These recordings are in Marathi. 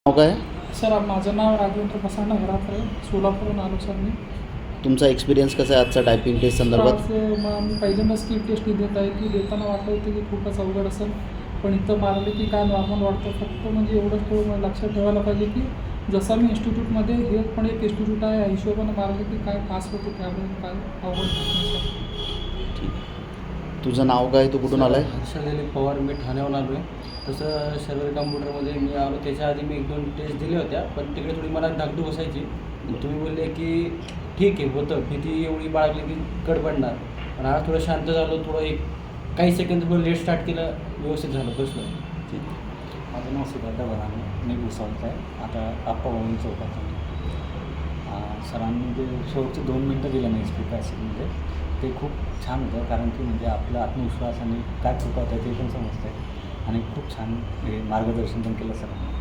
नाव काय? सर माझं नाव राजेंद्र प्रसन्न घराकडे सोलापूरहून आलो सर मी. तुमचा एक्सपिरियन्स कसा आहे आजचा टायपिंग टेस्ट संदर्भात? मग पहिल्यांदा स्किल टेस्ट देत आहे की देताना वाटलं होतं की खूपच अवघड असेल, पण इथं मारले की काय नॉर्मल वाटतं. फक्त म्हणजे एवढंच थोडं लक्षात ठेवायला पाहिजे की जसं मी इन्स्टिट्यूटमध्ये हे पण एक इन्स्टिट्यूट आहे, या हिशोबानं मारले की काय पास होते, त्यामुळे काय अवघड नाही सर. ठीक आहे. तुझं नाव काय? तू कुठून आला आहे? हर्षल पवार, मी ठाण्याहून आलो आहे. तसं सर्व्हर कम्प्युटरमध्ये मी आलो त्याच्या आधी मी 1-2 टेस्ट दिल्या होत्या, पण तिकडे थोडी मला धाकधूक बसायची. तुम्ही बोलले की ठीक आहे, होतं भीती एवढी बाळगली की कड पडणार, पण आज थोडं शांत झालो. थोडं काही सेकंद थोडं लेट स्टार्ट केलं, व्यवस्थित झालं, बसलं. ठीक. माझं नाव सिद्धार्थ भराणे, मी भुसावळचा आहे. आता आप्पा भवन चौकात आहे. सरांनी जे शेवटचे 2 मिनटं दिलं नाही स्पीक पॅसेजमध्ये, ते खूप छान होतं. कारण की म्हणजे आपला आत्मविश्वास आणि काय चुका होत्या ते पण समजतं आहे आणि खूप छान हे मार्गदर्शन पण केलं सरांनी.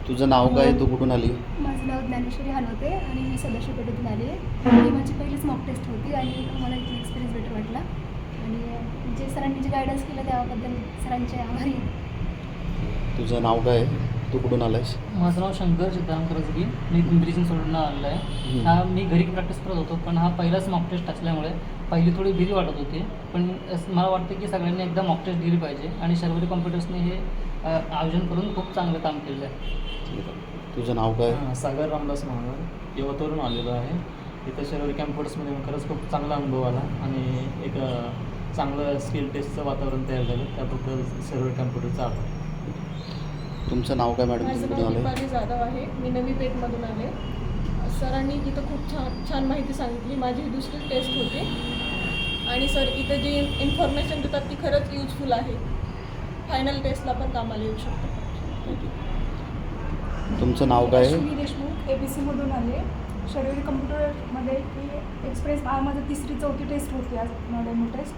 तुझं नाव काय? तू कुठून आली? माझं नाव ज्ञानेश्वरी हनवते आणि मी सदाशिवपेठेतून आली आहे. ही माझी पहिलीच मॉक टेस्ट होती आणि मला इथला एक्सपिरियन्स बेटर वाटला आणि जे सरांनी जे गायडन्स केलं त्याबद्दल सरांचे आभारी आहे. तुझं नाव काय? तू कुठून आला आहेस? माझं नाव शंकर सिद्धांत करजगी, मी पिंपरी चिंचवडला आलेला आहे. हा मी घरी प्रॅक्टिस करत होतो, पण हा पहिलाच मॉक टेस्ट असल्यामुळे पहिली थोडी भीती वाटत होती. पण मला वाटतं की सगळ्यांनी एकदा मॉक टेस्ट दिली पाहिजे आणि शर्वरी कॉम्प्युटर्सने हे आयोजन करून खूप चांगलं काम केलं आहे. ठीक आहे. तुझं नाव काय? सागर रामदास महावर यवतवरून आलेलो आहे. इथं शर्वरी कॅम्प्युटर्समध्ये खरंच खूप चांगला अनुभव आला आणि एक चांगलं स्किल टेस्टचं वातावरण तयार झालं, त्याबद्दल शर्वरी कॅम्प्युटरचा आभार. तुमचं नाव काय मॅडम? माझं कुठून नाव आलं? दीपाली जाधव आहे, मी नवी पेठमधून आले. सरांनी इथं खूप छान माहिती सांगितली. माझी ही दुसरी टेस्ट होती आणि सर इथं जी इन्फॉर्मेशन देतात ती खरंच युजफुल आहे. फायनल टेस्टला पण कामाला येऊ शकतो. तुमचं नाव काय? अश्विनी देशमुख, ABCमधून आले. शर्वरी कम्प्युटरमध्ये की एक्सपिरियन्स माझं 3री-4थी टेस्ट होती आज डेमो टेस्ट,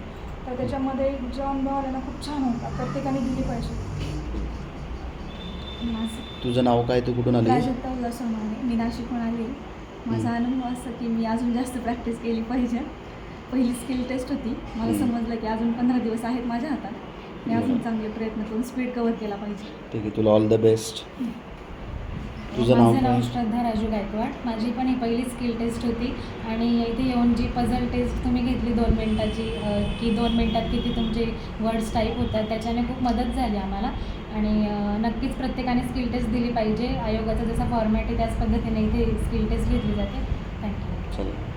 तर त्याच्यामध्ये जो अनुभव आला ना खूप छान होता. प्रत्येकाने दिली पाहिजे. तुझं नाव काय? तू कुठून आली? प्राजक्ता उल्हास सोनवणे, मी नाशिकहून आली. माझा अनुभव असं की मी अजून जास्त प्रॅक्टिस केली पाहिजे. पहिली स्किल टेस्ट होती, मला समजलं की अजून 15 दिवस आहेत माझ्या हातात. मी अजून चांगले प्रयत्न करून स्पीड कव्हर केला पाहिजे. ठीक आहे. तुला ऑल द बेस्ट. तुझं नाव माझं काय? नाव श्रद्धा राजू गायकवाड. माझी पण ही पहिली स्किल टेस्ट होती आणि इथे येऊन जी पझल टेस्ट तुम्ही घेतली 2 मिनटाची, की 2 मिनटात किती तुमचे वर्ड्स टाईप होतात, त्याच्याने खूप मदत झाली आम्हाला. आणि नक्कीच प्रत्येकाने स्किल टेस्ट दिली पाहिजे. आयोगाचा जसा फॉर्मॅट आहे त्याच पद्धतीने इथे स्किल टेस्ट घेतली जाते. थँक्यू. चला.